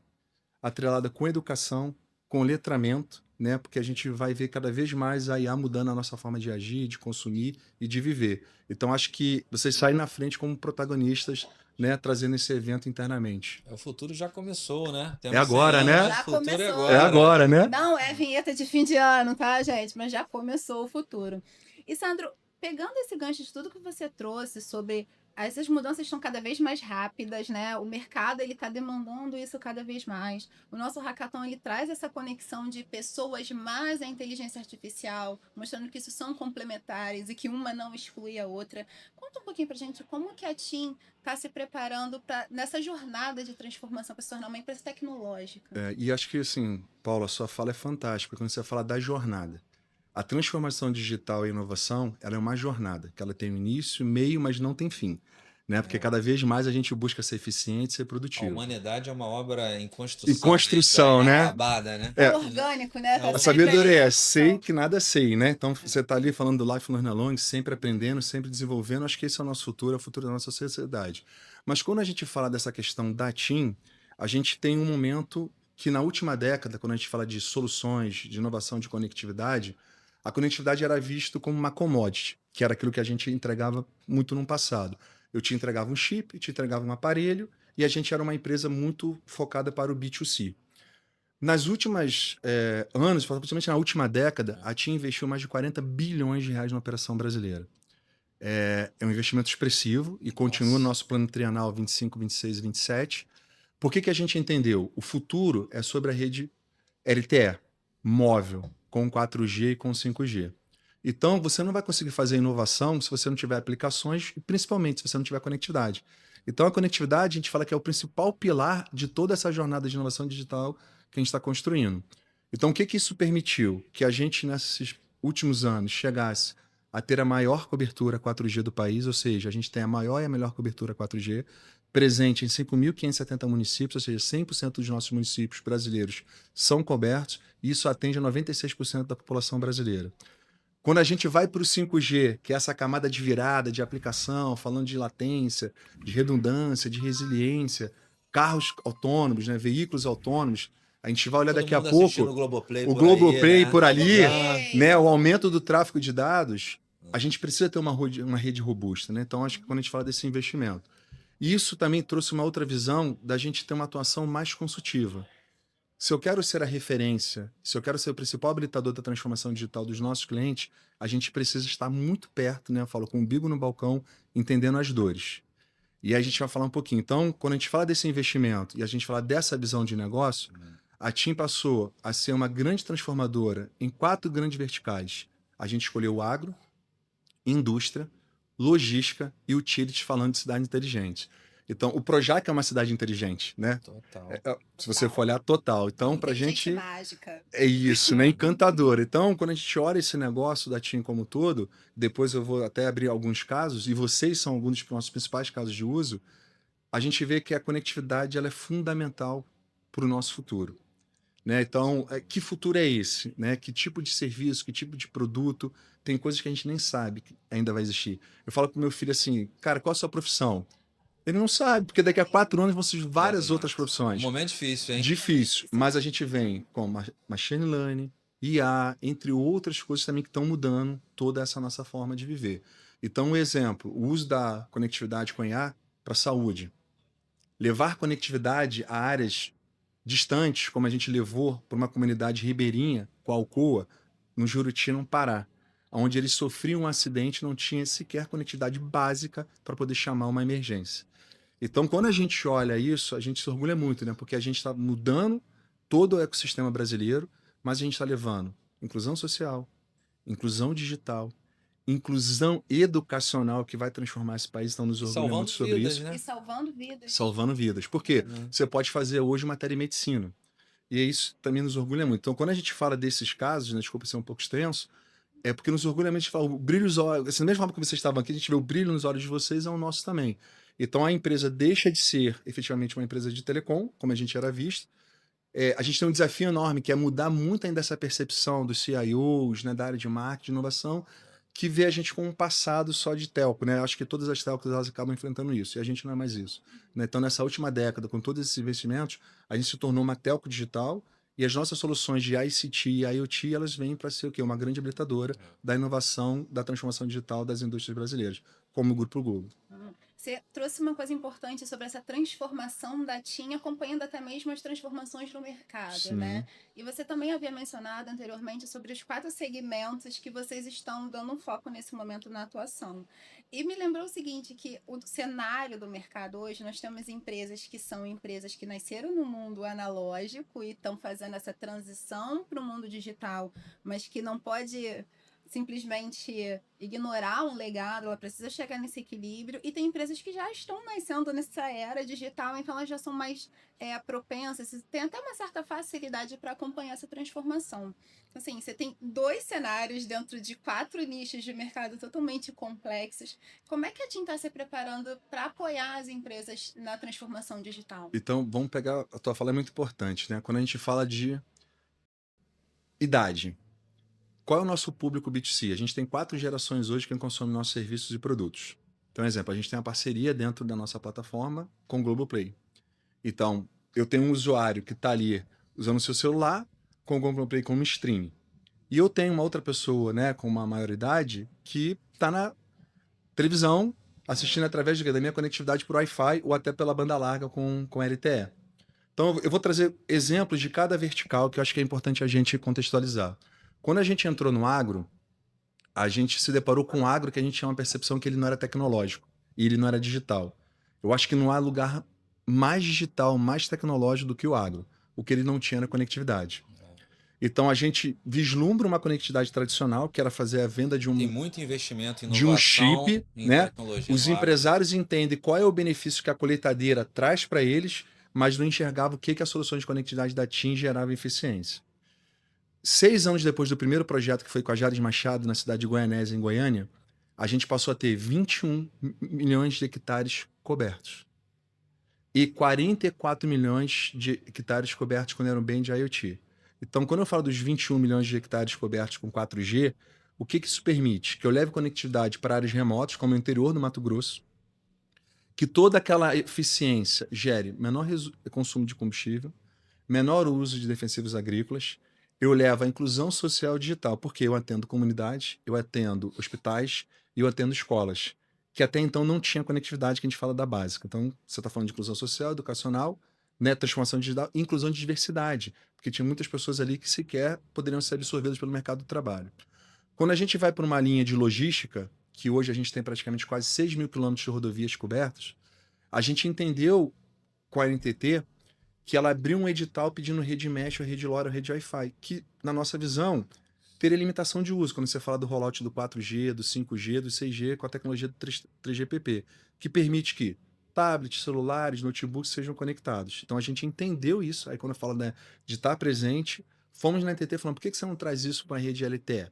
atrelada com educação, com letramento, né? Porque a gente vai ver cada vez mais a IA mudando a nossa forma de agir, de consumir e de viver. Então, acho que vocês saem na frente como protagonistas, né? Trazendo esse evento internamente. O futuro já começou, né? É agora, né? Já O futuro começou. É agora, né? Não é vinheta de fim de ano, tá, gente? Mas já começou o futuro. E, Sandro, pegando esse gancho de tudo que você trouxe sobre essas mudanças estão cada vez mais rápidas, né? O mercado ele está demandando isso cada vez mais. O nosso hackathon ele traz essa conexão de pessoas mais a inteligência artificial, mostrando que isso são complementares e que uma não exclui a outra. Conta um pouquinho pra gente como que a TIM está se preparando nessa jornada de transformação para se tornar uma empresa tecnológica. E acho que, assim, Paula, a sua fala é fantástica quando você fala da jornada. A transformação digital e inovação, ela é uma jornada, que ela tem um início, meio, mas não tem fim. né? Porque cada vez mais a gente busca ser eficiente, ser A produtivo. humanidade é uma obra em construção. Em construção, né? Acabada, né? É. É orgânico, né? Tá A sempre sabedoria ali. é sei que nada sei, né? Então você tá ali falando do Life Learn Along, sempre aprendendo, sempre desenvolvendo. Acho que esse é o nosso futuro, é o futuro da nossa sociedade. Mas quando a gente fala dessa questão da TIM, a gente tem um momento que na última década, quando a gente fala de soluções, de inovação, de conectividade, a conectividade era visto como uma commodity, que era aquilo que a gente entregava muito no passado. Eu te entregava um chip, te entregava um aparelho, e a gente era uma empresa muito focada para o B2C. Nas últimas anos, principalmente na última década, a TIM investiu mais de 40 bilhões de reais na operação brasileira. É um investimento expressivo e continua no nosso plano trienal 25, 26 e 27. Por que a gente entendeu? O futuro é sobre a rede LTE, móvel, com 4G e com 5G. Então, você não vai conseguir fazer inovação se você não tiver aplicações e, principalmente, se você não tiver conectividade. Então, a conectividade, a gente fala que é o principal pilar de toda essa jornada de inovação digital que a gente está construindo. Então, o que isso permitiu? Que a gente, nesses últimos anos, chegasse a ter a maior cobertura 4G do país, ou seja, a gente tem a maior e a melhor cobertura 4G, presente em 5.570 municípios, ou seja, 100% dos nossos municípios brasileiros são cobertos, e isso atende a 96% da população brasileira. Quando a gente vai para o 5G, que é essa camada de virada, de aplicação, falando de latência, de redundância, de resiliência, carros autônomos, né, veículos autônomos, a gente vai olhar Todo daqui a mundo assistindo pouco o Globoplay o por aí, Globoplay né? por ali, Globoplay. né, o aumento do tráfego de dados, a gente precisa ter uma rede robusta, né? Então, acho que quando a gente fala desse investimento, isso também trouxe uma outra visão da gente ter uma atuação mais consultiva. Se eu quero ser a referência, se eu quero ser o principal habilitador da transformação digital dos nossos clientes, a gente precisa estar muito perto, né? Eu falo com o umbigo no balcão, entendendo as dores. E aí a gente vai falar um pouquinho. Então, quando a gente fala desse investimento e a gente fala dessa visão de negócio, a TIM passou a ser uma grande transformadora em 4 grandes verticais. A gente escolheu o agro, indústria, logística e utilities, falando de cidade inteligente. Então, o Projac é uma cidade inteligente, né? Total. Se você for olhar, total. Então, pra Inteligente gente mágica. é isso, né? Encantador. Então, quando a gente olha esse negócio da TIM como um todo, depois eu vou até abrir alguns casos, e vocês são alguns dos nossos principais casos de uso, a gente vê que a conectividade ela é fundamental para o nosso futuro. Né? Então, que futuro é esse? Né? Que tipo de serviço, que tipo de produto? Tem coisas que a gente nem sabe que ainda vai existir. Eu falo pro meu filho assim, cara, qual a sua profissão? Ele não sabe, porque daqui a 4 anos vão surgir várias outras Um profissões. momento difícil, hein? Difícil, mas a gente vem com machine learning, IA, entre outras coisas também que estão mudando toda essa nossa forma de viver. Então, um exemplo, o uso da conectividade com IA para a saúde. Levar conectividade a áreas distantes, como a gente levou para uma comunidade ribeirinha, com a Alcoa, no Juruti, no Pará, onde eles sofriam um acidente e não tinha sequer conectividade básica para poder chamar uma emergência. Então, quando a gente olha isso, a gente se orgulha muito, né? Porque a gente está mudando todo o ecossistema brasileiro, mas a gente está levando inclusão social, inclusão digital, inclusão educacional que vai transformar esse país. Então, nos orgulha muito sobre vidas, isso. né? E salvando vidas. Salvando vidas. Por quê? Você pode fazer hoje matéria em medicina. E isso também nos orgulha muito. Então, quando a gente fala desses casos, né, desculpa ser um pouco extenso, é porque nos orgulha muito, a gente fala, o brilho nos olhos, assim, da mesma forma que vocês estavam aqui, a gente vê o brilho nos olhos de vocês, é o nosso também. Então, a empresa deixa de ser efetivamente uma empresa de telecom, como a gente era visto. A gente tem um desafio enorme, que é mudar muito ainda essa percepção dos CIOs, né, da área de marketing, de inovação, que vê a gente com um passado só de telco, né? Acho que todas as telcos elas acabam enfrentando isso, e a gente não é mais isso. Né? Então, nessa última década, com todos esses investimentos, a gente se tornou uma telco digital, e as nossas soluções de ICT e IoT, elas vêm para ser o quê? Uma grande habilitadora da inovação, da transformação digital das indústrias brasileiras, como o Grupo Globo. Você trouxe uma coisa importante sobre essa transformação da TIM, acompanhando até mesmo as transformações no mercado, Sim. né? E você também havia mencionado anteriormente sobre os 4 segmentos que vocês estão dando um foco nesse momento na atuação. E me lembrou o seguinte, que o cenário do mercado hoje, nós temos empresas que são empresas que nasceram no mundo analógico e estão fazendo essa transição para o mundo digital, mas que não pode simplesmente ignorar um legado, ela precisa chegar nesse equilíbrio. E tem empresas que já estão nascendo nessa era digital, então elas já são mais propensas, tem até uma certa facilidade para acompanhar essa transformação. Então, assim, você tem 2 cenários dentro de 4 nichos de mercado totalmente complexos. Como é que a TIM está se preparando para apoiar as empresas na transformação digital? Então, vamos pegar. A tua fala é muito importante, né? Quando a gente fala de idade, qual é o nosso público B2C? A gente tem 4 gerações hoje que consomem nossos serviços e produtos. Então, exemplo, a gente tem uma parceria dentro da nossa plataforma com o Globoplay. Então, eu tenho um usuário que está ali usando o seu celular com o Globoplay como streaming. E eu tenho uma outra pessoa, né, com uma maioridade que está na televisão assistindo através da minha conectividade por Wi-Fi ou até pela banda larga com LTE. Então, eu vou trazer exemplos de cada vertical que eu acho que é importante a gente contextualizar. Quando a gente entrou no agro, a gente se deparou com um agro que a gente tinha uma percepção que ele não era tecnológico e ele não era digital. Eu acho que não há lugar mais digital, mais tecnológico do que o agro. O que ele não tinha era conectividade. Então a gente vislumbra uma conectividade tradicional, que era fazer a venda de um, Tem muito investimento em de um inovação, chip, em né? tecnologia Os no agro. empresários entendem qual é o benefício que a colheitadeira traz para eles, mas não enxergavam o que a solução de conectividade da TIM gerava eficiência. 6 anos depois do primeiro projeto, que foi com a Jales Machado, na cidade de Goianésia, em Goiânia, a gente passou a ter 21 milhões de hectares cobertos. E 44 milhões de hectares cobertos quando eram bem de IoT. Então, quando eu falo dos 21 milhões de hectares cobertos com 4G, o que isso permite? Que eu leve conectividade para áreas remotas, como o interior do Mato Grosso, que toda aquela eficiência gere menor consumo de combustível, menor uso de defensivos agrícolas, eu levo a inclusão social digital, porque eu atendo comunidades, eu atendo hospitais e eu atendo escolas, que até então não tinha conectividade que a gente fala da básica. Então, você está falando de inclusão social, educacional, né, transformação digital e inclusão de diversidade, porque tinha muitas pessoas ali que sequer poderiam ser absorvidas pelo mercado do trabalho. Quando a gente vai para uma linha de logística, que hoje a gente tem praticamente quase 6 mil quilômetros de rodovias cobertas, a gente entendeu com a NTT que ela abriu um edital pedindo rede mesh, rede LoRa, rede Wi-Fi, que, na nossa visão, teria limitação de uso, quando você fala do rollout do 4G, do 5G, do 6G, com a tecnologia do 3GPP, que permite que tablets, celulares, notebooks sejam conectados. Então a gente entendeu isso, aí quando eu falo, né, de estar presente, fomos na NTT falando, por que você não traz isso para a rede LTE?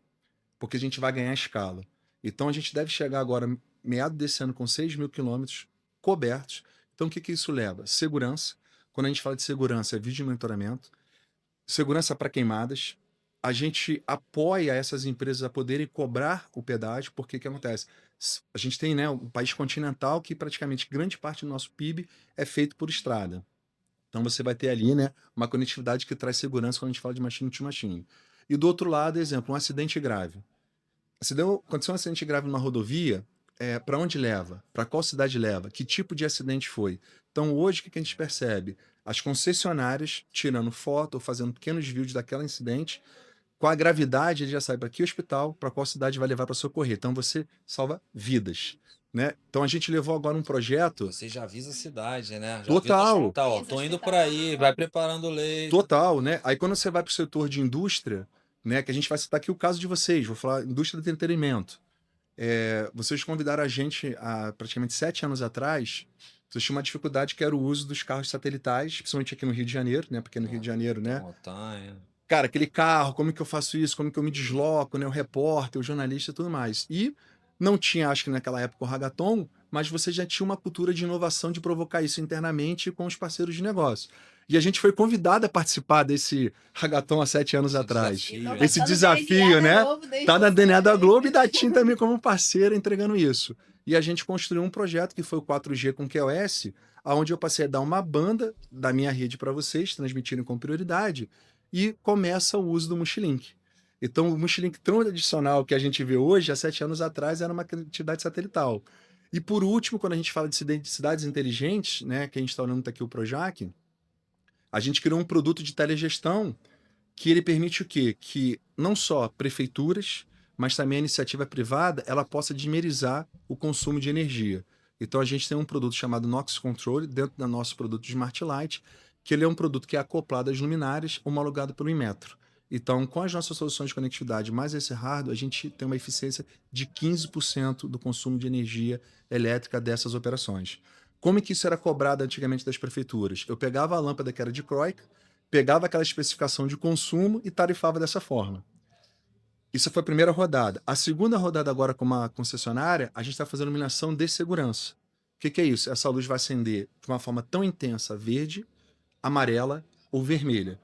Porque a gente vai ganhar escala. Então a gente deve chegar agora, meado desse ano, com 6 mil quilômetros cobertos. Então o que isso leva? Segurança. Quando a gente fala de segurança, é vídeo de monitoramento. Segurança para queimadas. A gente apoia essas empresas a poderem cobrar o pedágio, porque o que acontece? A gente tem, né, um país continental que praticamente grande parte do nosso PIB é feito por estrada. Então você vai ter ali, né, uma conectividade que traz segurança quando a gente fala de machine to machine. E do outro lado, exemplo, um acidente grave. Aconteceu um acidente grave numa rodovia, para onde leva? Para qual cidade leva? Que tipo de acidente foi? Então hoje o que a gente percebe? As concessionárias tirando foto ou fazendo pequenos vídeos daquele incidente, com a gravidade ele já sabe para que hospital, para qual cidade vai levar para socorrer. Então você salva vidas, né? Então a gente levou agora um projeto. Você já avisa a cidade, né? Já Total. avisa ó, tô indo por aí, vai preparando o leite. Total, né? Aí quando você vai para o setor de indústria, né? Que a gente vai citar aqui o caso de vocês, vou falar indústria do entretenimento. Vocês convidaram a gente há praticamente 7 anos atrás. Vocês tinham uma dificuldade que era o uso dos carros satelitais, principalmente aqui no Rio de Janeiro, né? Porque no Rio de Janeiro, né? Montanha. Cara, aquele carro, como que eu faço isso? Como que eu me desloco, né? O repórter, o jornalista e tudo mais. E não tinha, acho que naquela época, o Hagaton, mas você já tinha uma cultura de inovação de provocar isso internamente com os parceiros de negócio. E a gente foi convidado a participar desse Hagaton há 7 anos atrás. Esse desafio, né? Tá na DNA da Globo e da TIM também como parceira entregando isso. E a gente construiu um projeto que foi o 4G com QoS, onde eu passei a dar uma banda da minha rede para vocês, transmitirem com prioridade, e começa o uso do Multilink. Então, o Multilink tradicional que a gente vê hoje, há 7 anos atrás, era uma atividade satelital. E por último, quando a gente fala de cidades inteligentes, né, que a gente está olhando aqui o Projac, a gente criou um produto de telegestão que ele permite o quê? Que não só prefeituras, mas também a iniciativa privada, ela possa dimerizar o consumo de energia. Então a gente tem um produto chamado Nox Control dentro do nosso produto de Smart Light, que ele é um produto que é acoplado às luminárias, homologado pelo Inmetro. Então, com as nossas soluções de conectividade mais esse hardware, a gente tem uma eficiência de 15% do consumo de energia elétrica dessas operações. Como é que isso era cobrado antigamente das prefeituras? Eu pegava a lâmpada que era dicróica, pegava aquela especificação de consumo e tarifava dessa forma. Isso foi a primeira rodada. A segunda rodada agora com uma concessionária, a gente está fazendo iluminação de segurança. O que é isso? Essa luz vai acender de uma forma tão intensa, verde, amarela ou vermelha.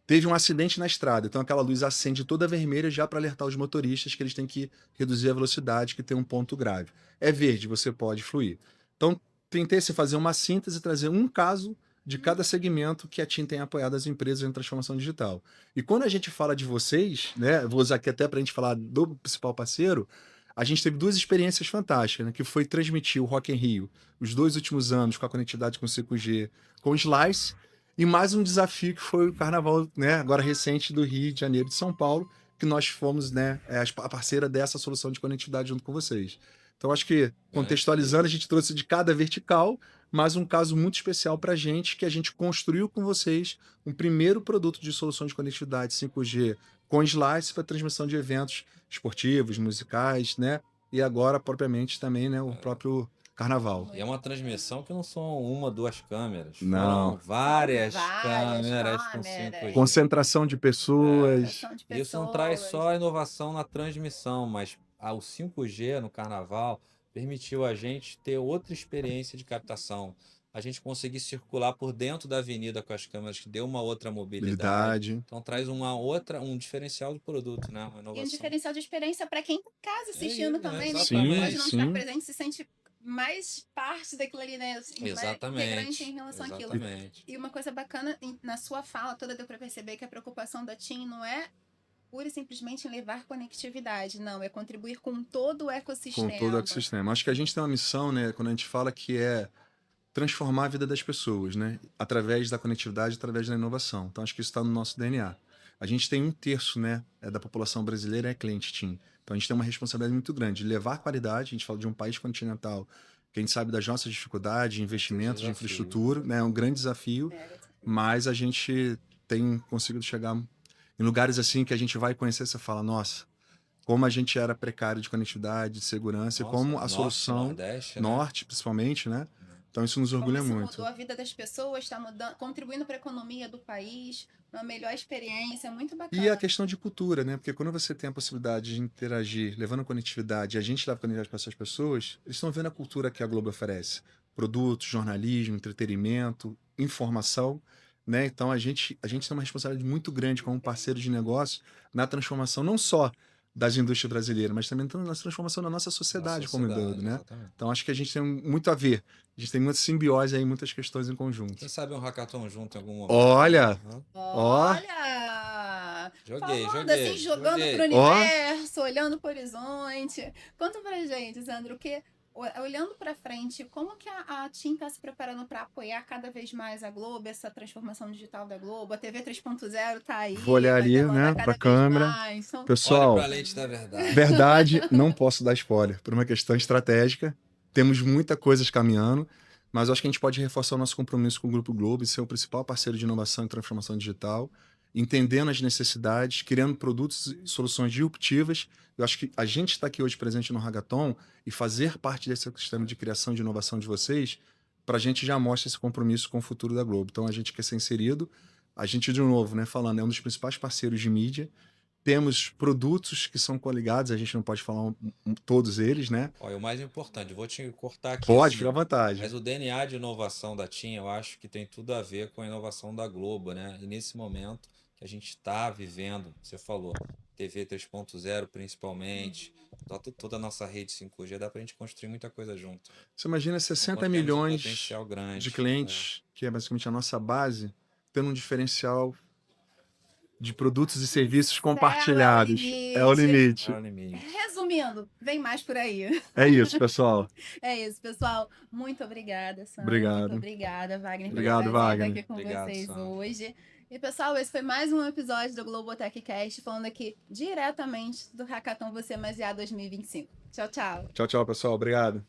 Teve um acidente na estrada, então aquela luz acende toda vermelha já para alertar os motoristas que eles têm que reduzir a velocidade, que tem um ponto grave. É verde, você pode fluir. Então, tentei fazer uma síntese e trazer um caso de cada segmento que a TIM tem apoiado as empresas em transformação digital. E quando a gente fala de vocês, né, vou usar aqui até para a gente falar do principal parceiro, a gente teve duas experiências fantásticas, né, que foi transmitir o Rock in Rio, os 2 últimos anos com a conectividade com 5G, com o Slice, e mais um desafio que foi o Carnaval, né, agora recente do Rio de Janeiro e de São Paulo, que nós fomos, né, a parceira dessa solução de conectividade junto com vocês. Então, acho que, contextualizando, a gente trouxe de cada vertical, mas um caso muito especial para a gente, que a gente construiu com vocês um primeiro produto de solução de conectividade 5G com Slice para transmissão de eventos esportivos, musicais, né? E agora, propriamente, também, né, o próprio Carnaval. E é uma transmissão que não são 1, 2 câmeras. Não. Foram várias Várias câmeras com câmeras. 5G. Concentração de pessoas. Atração de Isso não traz pessoas. só inovação na transmissão, mas o 5G no Carnaval permitiu a gente ter outra experiência de captação. A gente conseguir circular por dentro da avenida com as câmeras, que deu uma outra mobilidade. Habilidade. Então traz um diferencial do produto, né? Uma E um inovação. diferencial de experiência para quem tá em casa assistindo isso, também, né? exatamente. Que pode não Sim, estar sim. presente, se sente mais parte daquilo ali, né? Assim, mais Exatamente. integrante em relação àquilo. Exatamente. E uma coisa bacana, na sua fala toda deu para perceber que a preocupação da TIM não é pura e simplesmente em levar conectividade, não, é contribuir com todo o ecossistema. Com todo o ecossistema. Acho que a gente tem uma missão, né, quando a gente fala que é transformar a vida das pessoas, né, através da conectividade, através da inovação. Então, acho que isso está no nosso DNA. A gente tem 1/3, né, da população brasileira é cliente TIM. Então, a gente tem uma responsabilidade muito grande de levar qualidade. A gente fala de um país continental que a gente sabe das nossas dificuldades de investimento, de infraestrutura, né, é um grande desafio, mas a gente tem conseguido chegar em lugares assim que a gente vai conhecer, você fala, nossa, como a gente era precário de conectividade, de segurança, Nossa, e como a Norte, solução, Nordeste, né? Norte principalmente, né? Então isso nos orgulha Como isso muito. mudou a vida das pessoas, está mudando, contribuindo para a economia do país, uma melhor experiência, muito bacana. E a questão de cultura, né? Porque quando você tem a possibilidade de interagir, levando conectividade, e a gente leva conectividade para essas pessoas, eles estão vendo a cultura que a Globo oferece. Produtos, jornalismo, entretenimento, informação, né? Então a gente tem uma responsabilidade muito grande como parceiro de negócio na transformação não só das indústrias brasileiras, mas também na transformação da nossa sociedade como um todo, né? Exatamente. Então acho que a gente tem muito a ver. A gente tem muita simbiose aí, muitas questões em conjunto. Quem sabe um hackathon junto em algum momento? Olha! Hã? Olha! Joguei, Falando joguei. assim, jogando joguei. pro universo, olhando pro horizonte. Conta pra gente, Sandro, o que olhando para frente, como que a TIM está se preparando para apoiar cada vez mais a Globo, essa transformação digital da Globo? A TV 3.0 tá aí. Vou olhar vai ali, demandar né, cada pra vez câmera. mais. Então, Pessoal, Olha pra lente da verdade. verdade, não posso dar spoiler, por uma questão estratégica. Temos muita coisa caminhando, mas eu acho que a gente pode reforçar o nosso compromisso com o Grupo Globo e ser o principal parceiro de inovação e transformação digital, entendendo as necessidades, criando produtos e soluções disruptivas. Eu acho que a gente está aqui hoje presente no Hackathon e fazer parte desse ecossistema de criação e de inovação de vocês, para a gente já mostra esse compromisso com o futuro da Globo. Então, a gente quer ser inserido. A gente, de novo, né, falando, é um dos principais parceiros de mídia. Temos produtos que são coligados, a gente não pode falar todos eles, né? Olha, o mais importante, vou te cortar aqui. Pode, assim, fica à vontade. Mas o DNA de inovação da TIM, eu acho que tem tudo a ver com a inovação da Globo, né? E nesse momento que a gente está vivendo, você falou, TV 3.0 principalmente, toda a nossa rede 5G, dá para a gente construir muita coisa junto. Você imagina Então, 60 temos um milhões potencial grande, de clientes, que é basicamente a nossa base, tendo um diferencial de produtos e serviços compartilhados. É o limite. É o limite. resumindo, vem mais por aí. É isso, pessoal. É isso, pessoal. Muito obrigada, Sandra. Obrigado. Muito obrigada, Wagner. por Obrigado, ter Wagner. aqui com Obrigado, vocês Sandra. hoje. E, pessoal, esse foi mais um episódio do Globotech Cast, falando aqui diretamente do Hackathon Você Mais IA 2025. Tchau, tchau. Tchau, tchau, pessoal. Obrigado.